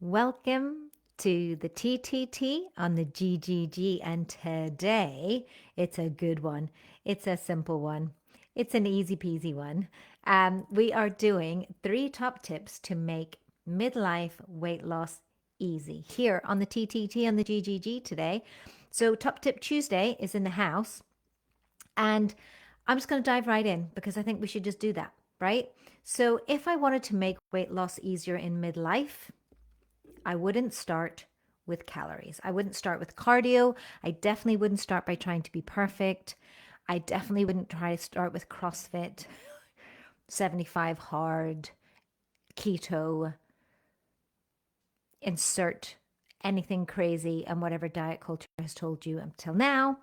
Welcome to the TTT on the GGG, and today it's a good one. It's a simple one. It's an easy peasy one. We are doing 3 top tips to make midlife weight loss easy here on the TTT on the GGG today. So, Top Tip Tuesday is in the house, and I'm just going to dive right in because I think we should just do that, right? So, if I wanted to make weight loss easier in midlife, I wouldn't start with calories. I wouldn't start with cardio. I definitely wouldn't start by trying to be perfect. I definitely wouldn't try to start with CrossFit, 75 hard, keto, insert anything crazy and whatever diet culture has told you until now.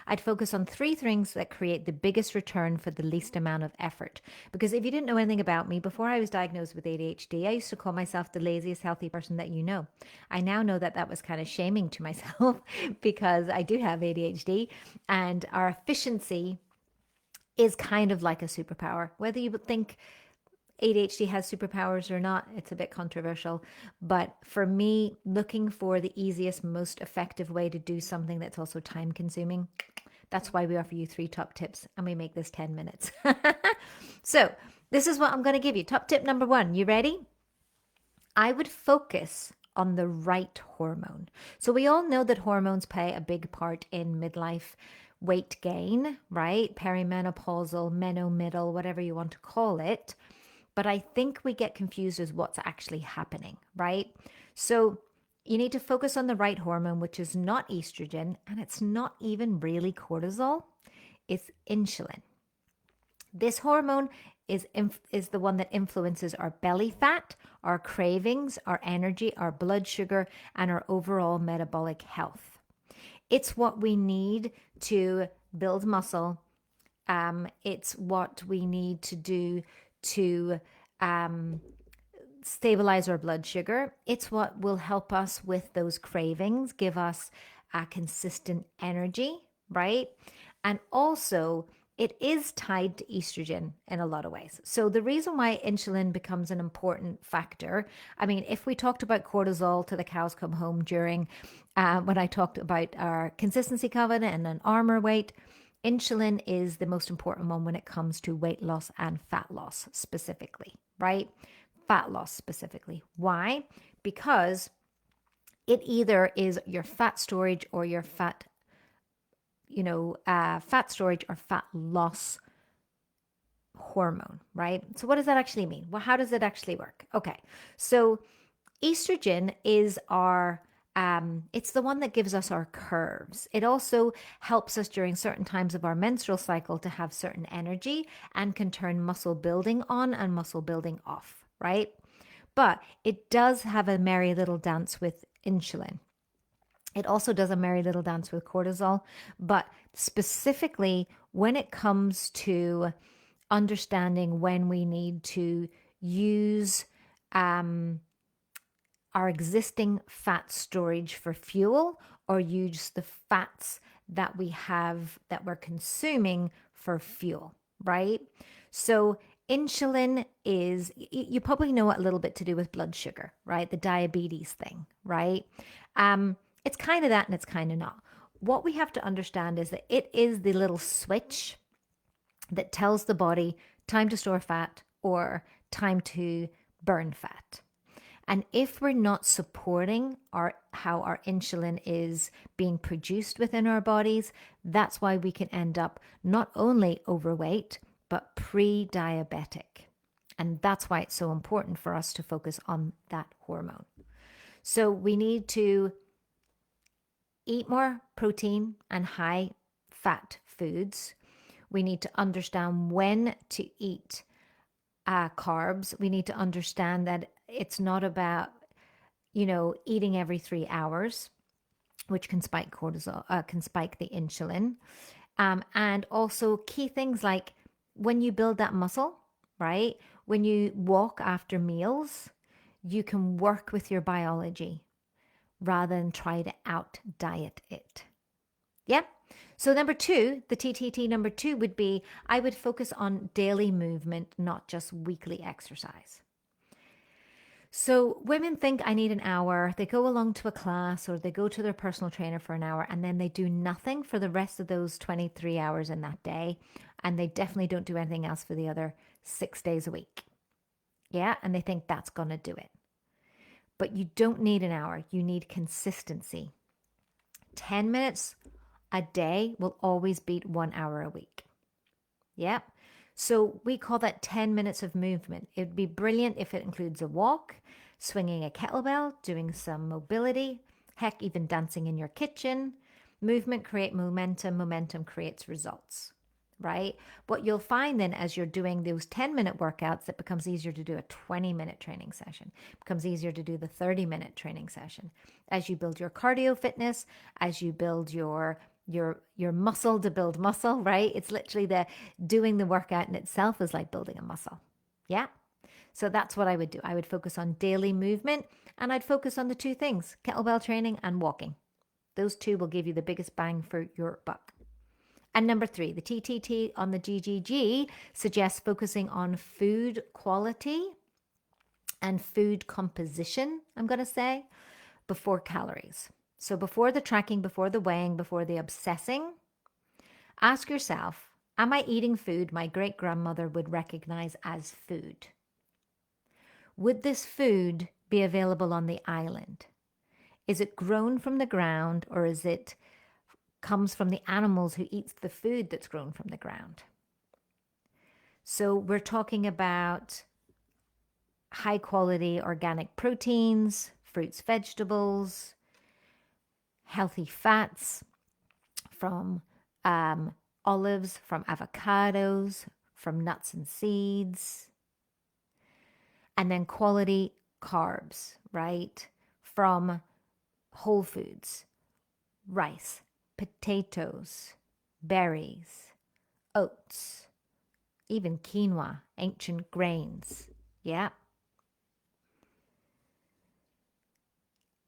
I'd focus on 3 things that create the biggest return for the least amount of effort. Because if you didn't know anything about me, before I was diagnosed with ADHD, I used to call myself the laziest healthy person that you know. I now know that that was kind of shaming to myself because I do have ADHD, and our efficiency is kind of like a superpower. Whether you would think ADHD has superpowers or not, it's a bit controversial. But for me, looking for the easiest, most effective way to do something that's also time consuming, that's why we offer you 3 top tips and we make this 10 minutes. So, this is what I'm going to give you. Top tip number 1. You ready? I would focus on the right hormone. So, we all know that hormones play a big part in midlife weight gain, right? Perimenopausal, middle, whatever you want to call it. But I think we get confused as what's actually happening, right? So you need to focus on the right hormone, which is not estrogen, and it's not even really cortisol. It's insulin. This hormone is the one that influences our belly fat, our cravings, our energy, our blood sugar, and our overall metabolic health. It's what we need to build muscle. It's what we need to do to stabilize our blood sugar. It's what will help us with those cravings, give us a consistent energy, right? And also, it is tied to estrogen in a lot of ways. So, the reason why insulin becomes an important factor, I mean, if we talked about cortisol to the cows come home during when I talked about our consistency covenant and an armor weight, insulin is the most important one when it comes to weight loss and fat loss specifically, right? Fat loss specifically. Why? Because it either is your fat storage or your fat storage or fat loss hormone, right? So what does that actually mean? Well, how does it actually work? Okay. So estrogen is it's the one that gives us our curves. It also helps us during certain times of our menstrual cycle to have certain energy and can turn muscle building on and muscle building off, right? But it does have a merry little dance with insulin. It also does a merry little dance with cortisol, but specifically when it comes to understanding when we need to use our existing fat storage for fuel or use the fats that we have that we're consuming for fuel, right? So insulin is, you probably know a little bit to do with blood sugar, right? The diabetes thing, right? It's kind of that and it's kind of not. What we have to understand is that it is the little switch that tells the body time to store fat or time to burn fat. And if we're not supporting how our insulin is being produced within our bodies, that's why we can end up not only overweight, but pre-diabetic. And that's why it's so important for us to focus on that hormone. So we need to eat more protein and high fat foods. We need to understand when to eat carbs. We need to understand that it's not about, eating every 3 hours, which can spike cortisol, can spike the insulin. And also key things like when you build that muscle, right? When you walk after meals, you can work with your biology rather than try to out diet it. Yeah. So number 2, the TTT number 2 would be, I would focus on daily movement, not just weekly exercise. So women think I need an hour. They go along to a class or they go to their personal trainer for an hour and then they do nothing for the rest of those 23 hours in that day. And they definitely don't do anything else for the other 6 days a week. Yeah. And they think that's going to do it. But you don't need an hour. You need consistency. 10 minutes a day will always beat 1 hour a week. Yeah. So we call that 10 minutes of movement. It'd be brilliant if it includes a walk, swinging a kettlebell, doing some mobility, heck, even dancing in your kitchen. Movement creates momentum, momentum creates results, right? What you'll find then as you're doing those 10-minute workouts, it becomes easier to do a 20-minute training session. It becomes easier to do the 30-minute training session. As you build your cardio fitness, as you build your muscle to build muscle, right? It's literally the doing the workout in itself is like building a muscle. Yeah. So that's what I would do. I would focus on daily movement and I'd focus on the two things, kettlebell training and walking. Those two will give you the biggest bang for your buck. And number 3, the TTT on the GGG suggests focusing on food quality and food composition, I'm going to say, before calories. So before the tracking, before the weighing, before the obsessing, ask yourself, am I eating food my great grandmother would recognize as food? Would this food be available on the island? Is it grown from the ground or is it comes from the animals who eats the food that's grown from the ground? So we're talking about high quality organic proteins, fruits, vegetables, healthy fats from olives, from avocados, from nuts and seeds, and then quality carbs, right? From whole foods, rice, potatoes, berries, oats, even quinoa, ancient grains. Yeah.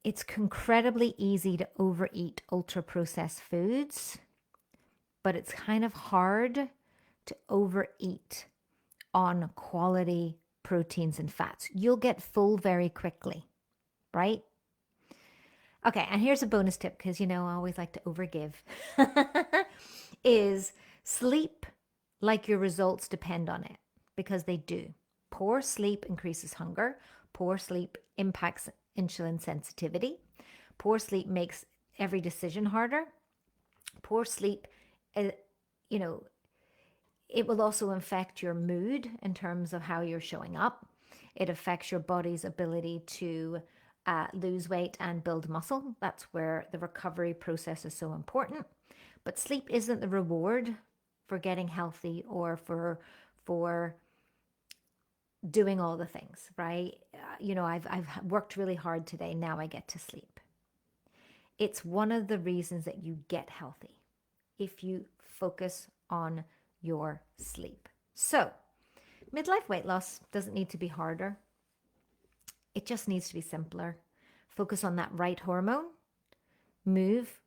It's incredibly easy to overeat ultra processed foods, but it's kind of hard to overeat on quality proteins and fats. You'll get full very quickly, right? Okay, and here's a bonus tip because I always like to overgive. Is sleep like your results depend on it because they do. Poor sleep increases hunger. Poor sleep impacts insulin sensitivity. Poor sleep makes every decision harder. Poor sleep, you know, it will also affect your mood in terms of how you're showing up. It affects your body's ability to lose weight and build muscle. That's where the recovery process is so important. But sleep isn't the reward for getting healthy or for doing all the things, right? I've worked really hard today. Now I get to sleep. It's one of the reasons that you get healthy if you focus on your sleep. So, midlife weight loss doesn't need to be harder. It just needs to be simpler. Focus on that right hormone. Move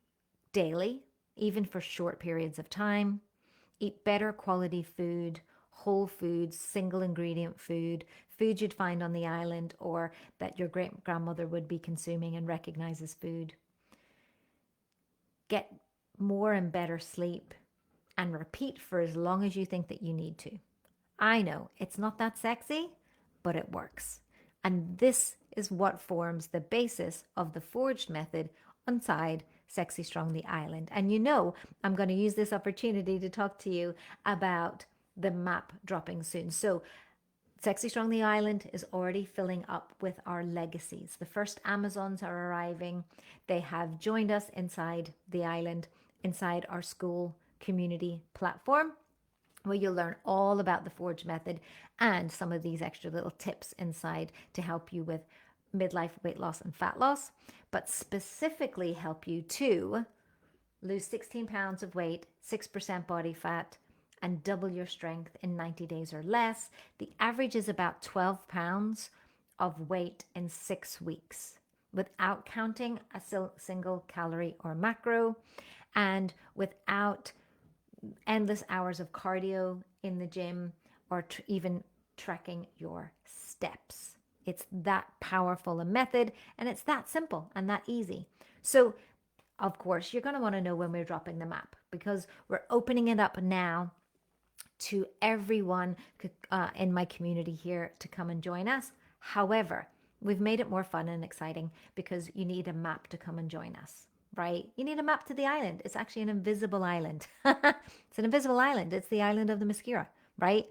daily, even for short periods of time. Eat better quality food, whole foods, single ingredient food, food you'd find on the island or that your great grandmother would be consuming and recognize as food. Get more and better sleep and repeat for as long as you think that you need to. I know it's not that sexy, but it works. And this is what forms the basis of the forged method inside Sexy Strong the Island. And I'm going to use this opportunity to talk to you about the map dropping soon. So Sexy Strong the Island is already filling up with our legacies. The first Amazons are arriving. They have joined us inside the island, inside our school community platform, where you'll learn all about the Forge method and some of these extra little tips inside to help you with midlife weight loss and fat loss, but specifically help you to lose 16 pounds of weight, 6% body fat, and double your strength in 90 days or less. The average is about 12 pounds of weight in 6 weeks without counting a single calorie or macro and without endless hours of cardio in the gym or even tracking your steps. It's that powerful a method, and it's that simple and that easy. So, of course, you're going to want to know when we're dropping the map, because we're opening it up now to everyone in my community here to come and join us. However, we've made it more fun and exciting because you need a map to come and join us, right? You need a map to the island. It's actually an invisible island. It's an invisible island. It's the island of the Mascara, right?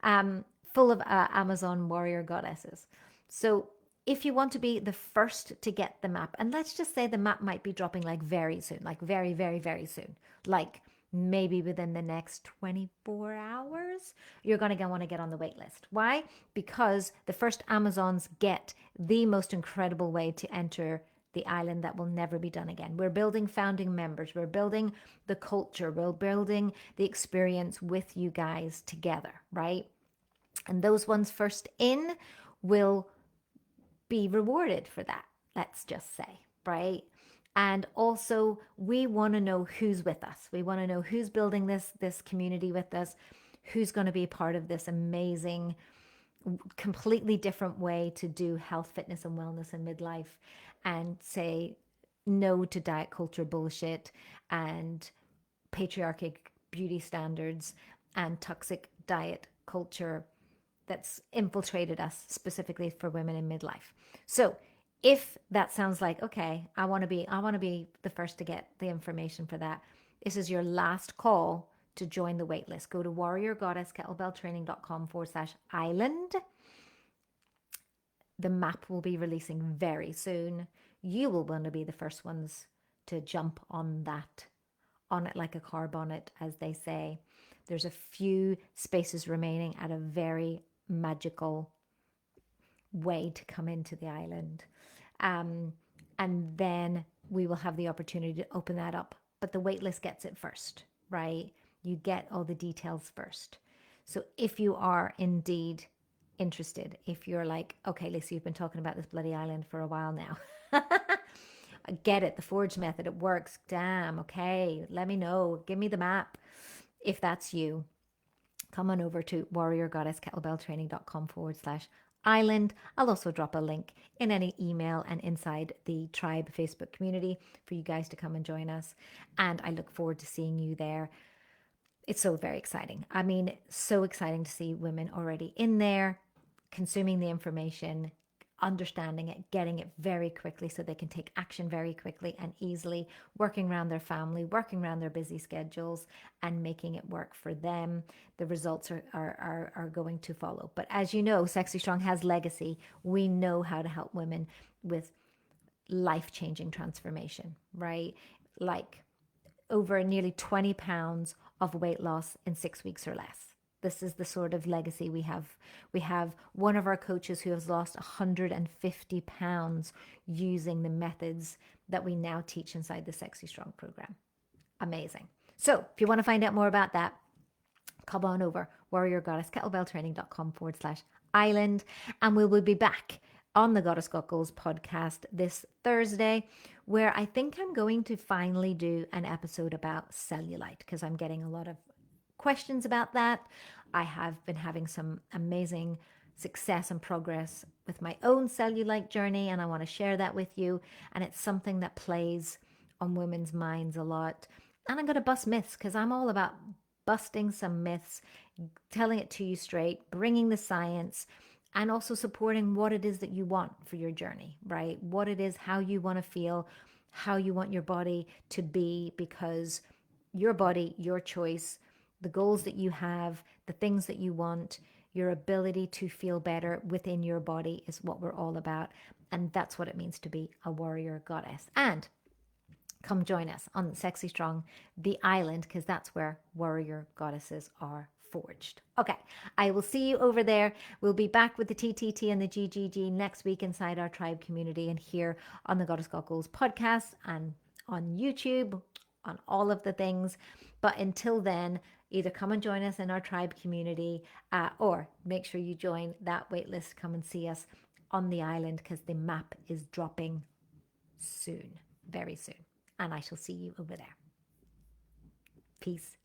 Full of Amazon warrior goddesses. So if you want to be the first to get the map, and let's just say the map might be dropping like very soon, like very, very, very soon, like maybe within the next 24 hours, you're going to want to get on the wait list. Why? Because the first Amazons get the most incredible way to enter the island that will never be done again. We're building founding members. We're building the culture. We're building the experience with you guys together, right? And those ones first in will be rewarded for that, let's just say, right? And also, we want to know who's with us. We want to know who's building this community with us, who's going to be part of this amazing, completely different way to do health, fitness, and wellness in midlife, and say no to diet culture bullshit and patriarchic beauty standards and toxic diet culture that's infiltrated us specifically for women in midlife. So if that sounds like, okay, I want to be the first to get the information for that, this is your last call to join the waitlist. Go to warriorgoddesskettlebelltraining.com/island. The map will be releasing very soon. You will want to be the first ones to jump on that, on it like a car bonnet, as they say. There's a few spaces remaining at a very magical way to come into the island. And then we will have the opportunity to open that up. But the waitlist gets it first, right? You get all the details first. So if you are indeed interested, if you're like, okay, Lisa, you've been talking about this bloody island for a while now. I get it. The Forge method, it works. Damn. Okay. Let me know. Give me the map. If that's you, come on over to warriorgoddesskettlebelltraining.com/island. I'll also drop a link in any email and inside the tribe Facebook community for you guys to come and join us. And I look forward to seeing you there. It's so very exciting. I mean, so exciting to see women already in there, consuming the information, understanding it, getting it very quickly so they can take action very quickly and easily, working around their family, working around their busy schedules, and making it work for them. The results are going to follow. But as you know, Sexy Strong has legacy. We know how to help women with life-changing transformation, right? Like over nearly 20 pounds of weight loss in 6 weeks or less. This is the sort of legacy we have. We have one of our coaches who has lost 150 pounds using the methods that we now teach inside the Sexy Strong program. Amazing. So if you want to find out more about that, come on over warriorgoddesskettlebelltraining.com/island, and we will be back on the Goddess Got Goals podcast this Thursday, where I think I'm going to finally do an episode about cellulite, because I'm getting a lot of questions about that. I have been having some amazing success and progress with my own cellulite journey, and I want to share that with you. And it's something that plays on women's minds a lot. And I'm going to bust myths, because I'm all about busting some myths, telling it to you straight, bringing the science, and also supporting what it is that you want for your journey, right? What it is, how you want to feel, how you want your body to be, because your body, your choice, the goals that you have, the things that you want, your ability to feel better within your body is what we're all about. And that's what it means to be a warrior goddess. And come join us on Sexy Strong, the island, because that's where warrior goddesses are forged. Okay, I will see you over there. We'll be back with the TTT and the GGG next week inside our tribe community and here on the Goddess Got Goals podcast and on YouTube, on all of the things. But until then, either come and join us in our tribe community or make sure you join that waitlist. Come and see us on the island, because the map is dropping soon, very soon. And I shall see you over there. Peace.